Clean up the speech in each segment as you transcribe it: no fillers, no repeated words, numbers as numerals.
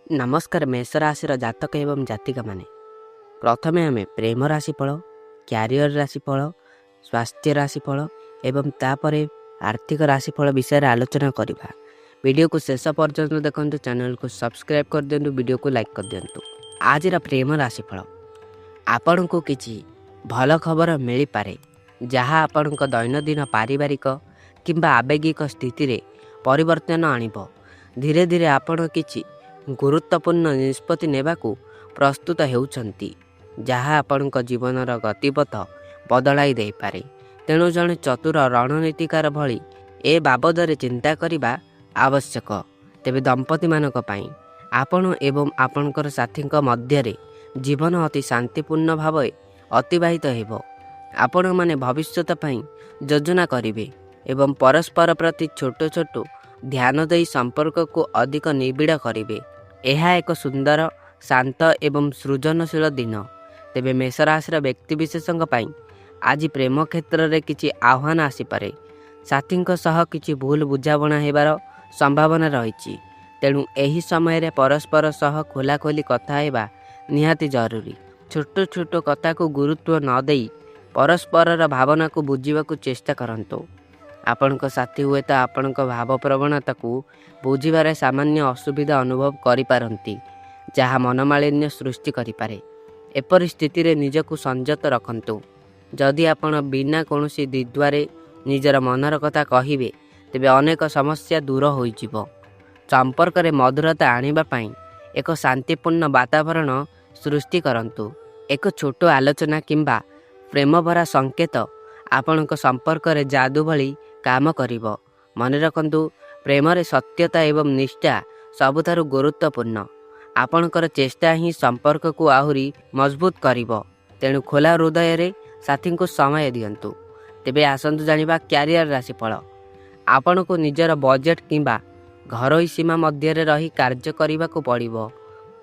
नमस्कार मेष राशि जातक एवं जातिका माने प्रथमे आम प्रेम राशिफल, क्यारियर राशिफल, स्वास्थ्य राशिफल एवं तापर आर्थिक राशिफल विषय आलोचना करवा। वीडियो को शेष पर्यंत देखो, चैनल को सब्सक्राइब कर दिंतु, वीडियो को लाइक कर दिंतु। आज प्रेम राशिफल आपण को किसी भल खबर मिल पारे जहाँ आपण दैनंदिन पारिवारिक किंबा आवेगिक स्थिति रे परिवर्तन आणिब। धीरे धीरे आपण किछि गुरुत्वपूर्ण निष्पत्ति नेबाकू प्रस्तुत हेउछंती जहाँ आपणक जीवनर गतिपथ बदलाई दे पारे। तेणु जड़े चतुर रणनीतिकार भली ए बाबदरे चिंता करिबा आवश्यक। तेबे दंपति मानक पई आपण एवं आपणकर साथीक मध्यरे जीवन अति शांतिपूर्ण भाव अतिबाहित हेबो। आपण माने भविष्यत पई योजना करिवे एवं परस्पर प्रति छोट छोट ध्यान दे संपर्क को अधिक निबिड़ करिवे। यह एक सुंदर शांत एवं सृजनशील दिन। तेबे मेष राशि व्यक्तिविशेषों आज प्रेम क्षेत्र में किसी आह्वान आसीपे। साथी सह किसी भूल बुझाणा होबार संभावना रही। तेणु यही समय परस्पर सह खोलाखोली कथा हेबा निहाती जरूरी। छोट छोट कथा को गुरुत्व न देई परस्पर भावना को बुझीबाकू चेष्टा करंतु। आपणक साथी हुए तो आपणक भाव प्रवणता को बुझीबारे सामान्य असुविधा अनुभव करिपारंती, जहाँ मनमालिन्य सृष्टि करिपारे। एपरि स्थिति रे निजको संयत रखंतु। जदि आपण बिना कौनसी द्विधारे निजर मनर कथा कहिबे तेबे अनेक समस्या दूर होइजिवो। संपर्क रे मधुरता आनिबा पई एक शांतिपूर्ण वातावरण सृष्टि करंतु। एक छोट आलोचना किंबा प्रेम भरा संकेत आपणक संपर्क रे जादू भली काम करिवो। मने रखंतु, प्रेम रे सत्यता एवं निष्ठा सबुठारु गुरुत्वपूर्ण। आपणकर चेष्टा ही संपर्क को आहुरी मजबूत करिवो। तेणु खोला हृदय रे साथी को समय दियंतु। तेबे आसंतु जानिबा क्यारियर राशिफल। आपण को निजर बजेट किंबा घरोई सीमा मध्य रे रही कार्य करिबा को पड़िवो।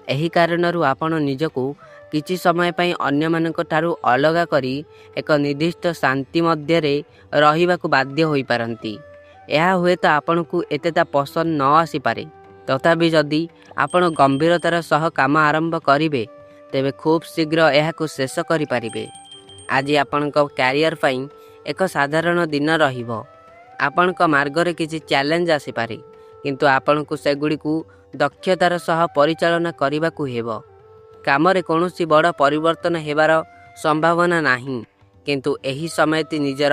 एही कारणरू आपण निजको किछि समय पई अन्य मानक ठारू अलगा करी एक निर्दिष्ट शांति मध्य रे रहिबाकू बाध्य होई पारंती। यह हुए तो आपण को एतेता पसंद न आसी पारे, तथापि जदि आपण गंभीरतार सह काम आरंभ करिवे तेबे खूब शीघ्र एहाकू शेष करि पारिबे। आज आपणक क्यारियर पई एक साधारण दिन रहिबो। आपणक मार्ग रे किछि चैलेंज आसी पारे, किंतु आपण को सेगुडी को दक्षतार सह परिचालना करिबाकू हेबो। काम रे कौनसी बड़ परिवर्तन हेबार संभावना नाही, किंतु एही समय निजर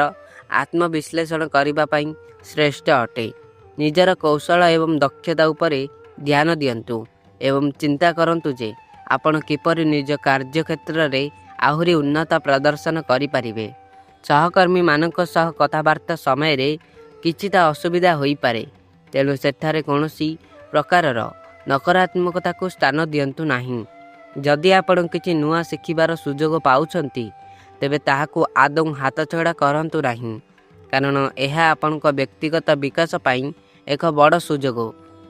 आत्मविश्लेषण करिबा पई श्रेष्ठ अटे। निजर कौशल एवं दक्षता उपरे ध्यान दियंतु एवं चिंता करंतु जे आपण किपरि निज कार्य क्षेत्र रे आहुरी उन्नत प्रदर्शन करि परिबे। सहकर्मी मानक सह कथावार्ता समय रे किछिटा असुविधा होई पारे, तेणु सेठारे कौनसी प्रकारर नकारात्मकता को स्थान दियंतु नाही। जदि आपण किछि नुआ शिखिबार सुजोग पाउछंती तेबे ताहाको आदौ हाथ छड़ा करंतु नाही, कारण यह आपणक व्यक्तिगत विकास पई एक बड़ सुजोग।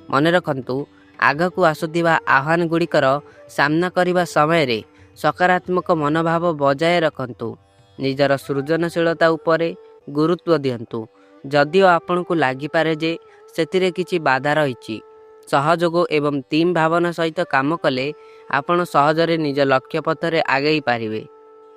मने रखंतु, आगकू आसुथिबा आह्वान गुड़िकर सामना करिबा समय रे सकारात्मक मनोभाव बजाय रखंतु। निजर सृजनशीलता उपरे गुरुत्व दियंतु। जदिओ आपणकू लागि पारे जे सेतिरे किछि बाधा रहिछि, सहयोग एवं टीम भावना सहित काम कले आपण सहजरे निज लक्ष्य पथरे आगई पारिबे।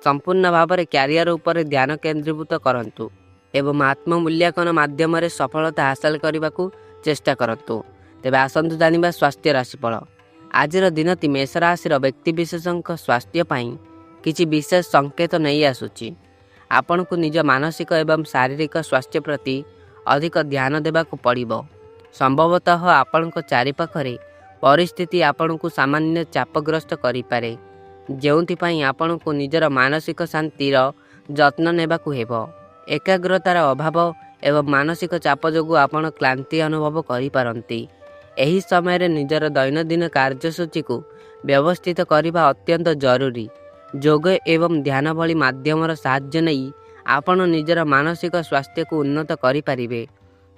संपूर्ण भाव में क्यारियर उपरे ध्यान केंद्रीभूत करंतु एवं आत्ममूल्यांकन माध्यम रे सफलता हासिल करने को चेष्टा करंतु। तेबे आसंतु जानिबा स्वास्थ्य राशिफल। आजिर दिनटी मेष राशि व्यक्तिविशेषों स्वास्थ्य पई किछि विशेष संकेत नहीं आसुची। आपण को निज मानसिक एवं शारीरिक स्वास्थ्य प्रति अधिक ध्यान देबाकू पड़िबो। संभवतः आपणक चारिपाखरे परिस्थिति आपण को सामान्य चापग्रस्त करिपारे, जेउंथिपाई आपण को निजर मानसिक शांतिर जत्न नेबाकू हेबो। एकाग्रतार अभाव एवं मानसिक चाप जोगु आपण क्लांति अनुभव करिपारंती। एही समय रे निजर दैनंदिन कार्यसूची को व्यवस्थित करबा अत्यंत जरूरी। योग एवं ध्यान भली माध्यमर साहाय्य नहीं आपण निजर मानसिक स्वास्थ्य को उन्नत करिपारिबे।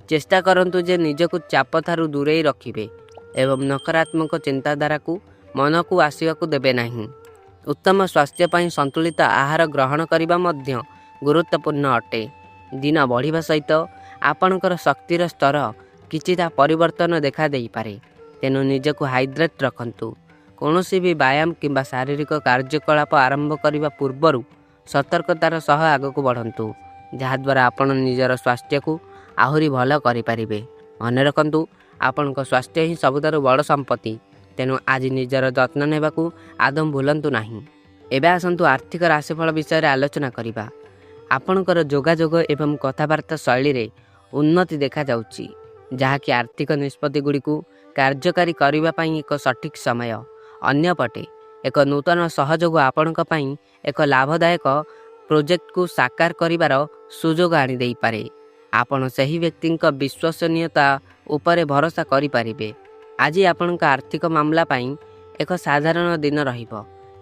चेष्टा करंतु जे निजको चाप थारु दूरेई रखिबे एवं नकारात्मक चिंताधारा को मन को आसवाकू देबे नहीं। उत्तम स्वास्थ्य पई संतुलित आहार ग्रहण करिबा मध्य गुरुत्वपूर्ण अटे। दिन बढ़िबा सहित आपणकर शक्तिर स्तर किछिटा परिवर्तन देखा देई पारे। ତେଣୁ ନିଜକୁ ହାଇଡ୍ରେଟ୍ ରଖନ୍ତୁ। କୌଣସି ବି ବ୍ୟାୟାମ କିମ୍ବା ଶାରୀରିକ କାର୍ଯ୍ୟକଳାପ ଆରମ୍ଭ କରିବା ପୂର୍ବରୁ ସତର୍କତାର ସହ ଆଗକୁ ବଢ଼ନ୍ତୁ, ଯାହାଦ୍ୱାରା ଆପଣ ନିଜର ସ୍ୱାସ୍ଥ୍ୟକୁ ଆହୁରି ଭଲ କରିପାରିବେ। ମନେ ରଖନ୍ତୁ, ଆପଣଙ୍କ ସ୍ୱାସ୍ଥ୍ୟ ହିଁ ସବୁଠାରୁ ବଡ଼ ସମ୍ପତ୍ତି। ତେଣୁ ଆଜି ନିଜର ଯତ୍ନ ନେବାକୁ ଆଦୌ ଭୁଲନ୍ତୁ ନାହିଁ। ଏବେ ଆସନ୍ତୁ ଆର୍ଥିକ ରାଶିଫଳ ବିଷୟରେ ଆଲୋଚନା କରିବା। ଆପଣଙ୍କର ଯୋଗାଯୋଗ ଏବଂ କଥାବାର୍ତ୍ତା ଶୈଳୀରେ ଉନ୍ନତି ଦେଖାଯାଉଛି, ଯାହାକି ଆର୍ଥିକ ନିଷ୍ପତ୍ତିଗୁଡ଼ିକୁ କାର୍ଯ୍ୟକାରୀ କରିବା ପାଇଁ ଏକ ସଠିକ୍ ସମୟ। ଅନ୍ୟପଟେ ଏକ ନୂତନ ସହଯୋଗ ଆପଣଙ୍କ ପାଇଁ ଏକ ଲାଭଦାୟକ ପ୍ରୋଜେକ୍ଟକୁ ସାକାର କରିବାର ସୁଯୋଗ ଆଣିଦେଇପାରେ। ଆପଣ ସେହି ବ୍ୟକ୍ତିଙ୍କ ବିଶ୍ୱସନୀୟତା ଉପରେ ଭରସା କରିପାରିବେ। ଆଜି ଆପଣଙ୍କ ଆର୍ଥିକ ମାମଲା ପାଇଁ ଏକ ସାଧାରଣ ଦିନ ରହିବ,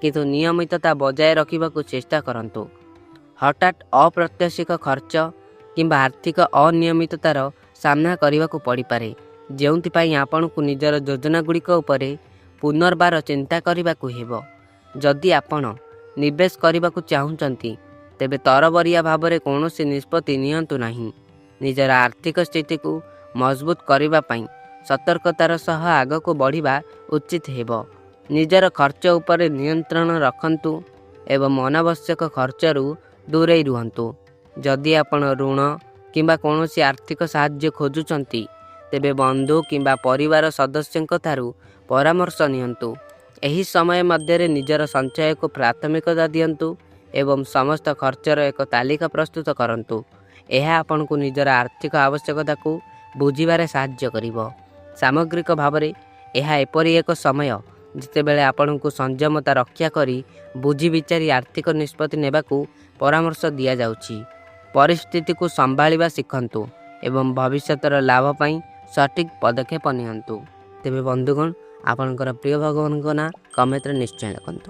କିନ୍ତୁ ନିୟମିତତା ବଜାୟ ରଖିବାକୁ ଚେଷ୍ଟା କରନ୍ତୁ। ହଠାତ୍ ଅପ୍ରତ୍ୟାଶିତ ଖର୍ଚ୍ଚ କିମ୍ବା ଆର୍ଥିକ ଅନିୟମିତତାର ସାମ୍ନା କରିବାକୁ ପଡ଼ିପାରେ, ଯେଉଁଥିପାଇଁ ଆପଣଙ୍କୁ ନିଜର ଯୋଜନାଗୁଡ଼ିକ ଉପରେ ପୁନର୍ବାର ଚିନ୍ତା କରିବାକୁ ହେବ। ଯଦି ଆପଣ ନିବେଶ କରିବାକୁ ଚାହୁଁଛନ୍ତି, ତେବେ ତରବରିଆ ଭାବରେ କୌଣସି ନିଷ୍ପତ୍ତି ନିଅନ୍ତୁ ନାହିଁ। ନିଜର ଆର୍ଥିକ ସ୍ଥିତିକୁ ମଜବୁତ କରିବା ପାଇଁ ସତର୍କତାର ସହ ଆଗକୁ ବଢ଼ିବା ଉଚିତ ହେବ। ନିଜର ଖର୍ଚ୍ଚ ଉପରେ ନିୟନ୍ତ୍ରଣ ରଖନ୍ତୁ ଏବଂ ଅନାବଶ୍ୟକ ଖର୍ଚ୍ଚରୁ ଦୂରେଇ ରୁହନ୍ତୁ। ଯଦି ଆପଣ ଋଣ କିମ୍ବା କୌଣସି ଆର୍ଥିକ ସାହାଯ୍ୟ ଖୋଜୁଛନ୍ତି, ତେବେ ବନ୍ଧୁ କିମ୍ବା ପରିବାର ସଦସ୍ୟଙ୍କ ଠାରୁ ପରାମର୍ଶ ନିଅନ୍ତୁ। ଏହି ସମୟ ମଧ୍ୟରେ ନିଜର ସଞ୍ଚୟକୁ ପ୍ରାଥମିକତା ଦିଅନ୍ତୁ ଏବଂ ସମସ୍ତ ଖର୍ଚ୍ଚର ଏକ ତାଲିକା ପ୍ରସ୍ତୁତ କରନ୍ତୁ। ଏହା ଆପଣଙ୍କୁ ନିଜର ଆର୍ଥିକ ଆବଶ୍ୟକତାକୁ ବୁଝିବାରେ ସାହାଯ୍ୟ କରିବ। ସାମଗ୍ରିକ ଭାବରେ ଏହା ଏପରି ଏକ ସମୟ ଯେତେବେଳେ ଆପଣଙ୍କୁ ସଂଯମତା ରକ୍ଷା କରି ବୁଝି ବିଚାରି ଆର୍ଥିକ ନିଷ୍ପତ୍ତି ନେବାକୁ ପରାମର୍ଶ ଦିଆଯାଉଛି। ପରିସ୍ଥିତିକୁ ସମ୍ଭାଳିବା ଶିଖନ୍ତୁ ଏବଂ ଭବିଷ୍ୟତର ଲାଭ ପାଇଁ ସଠିକ୍ ପଦକ୍ଷେପ ନିଅନ୍ତୁ। ତେବେ ବନ୍ଧୁଗଣ, ଆପଣଙ୍କର ପ୍ରିୟ ଭଗବାନଙ୍କ ନାଁ କମେଣ୍ଟରେ ନିଶ୍ଚୟ ଲେଖନ୍ତୁ।